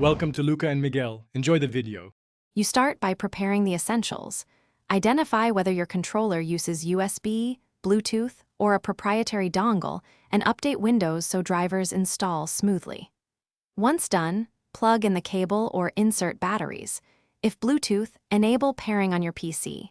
Welcome to Luca and Miguel. Enjoy the video. You start by preparing the essentials. Identify whether your controller uses USB, Bluetooth, or a proprietary dongle, and update Windows so drivers install smoothly. Once done, plug in the cable or insert batteries. If Bluetooth, enable pairing on your PC.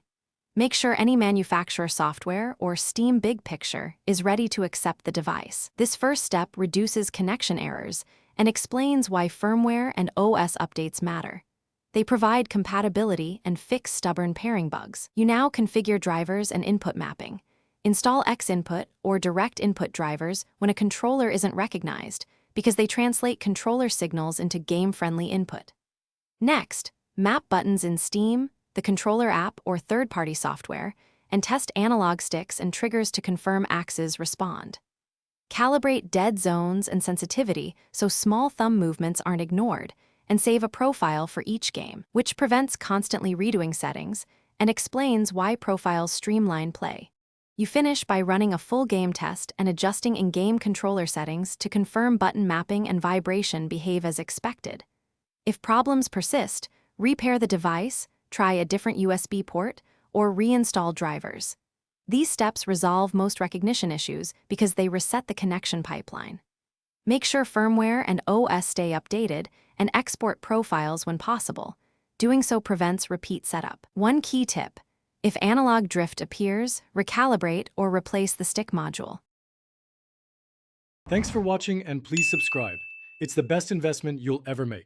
Make sure any manufacturer software or Steam Big Picture is ready to accept the device. This first step reduces connection errors and explains why firmware and OS updates matter. They provide compatibility and fix stubborn pairing bugs. You now configure drivers and input mapping. Install X-input or direct input drivers when a controller isn't recognized because they translate controller signals into game-friendly input. Next, map buttons in Steam, the controller app or third-party software, and test analog sticks and triggers to confirm axes respond. Calibrate dead zones and sensitivity so small thumb movements aren't ignored, and save a profile for each game, which prevents constantly redoing settings and explains why profiles streamline play. You finish by running a full game test and adjusting in-game controller settings to confirm button mapping and vibration behave as expected. If problems persist, repair the device, try a different USB port, or reinstall drivers. These steps resolve most recognition issues because they reset the connection pipeline. Make sure firmware and OS stay updated and export profiles when possible. Doing so prevents repeat setup. One key tip: if analog drift appears, recalibrate or replace the stick module. Thanks for watching and please subscribe. It's the best investment you'll ever make.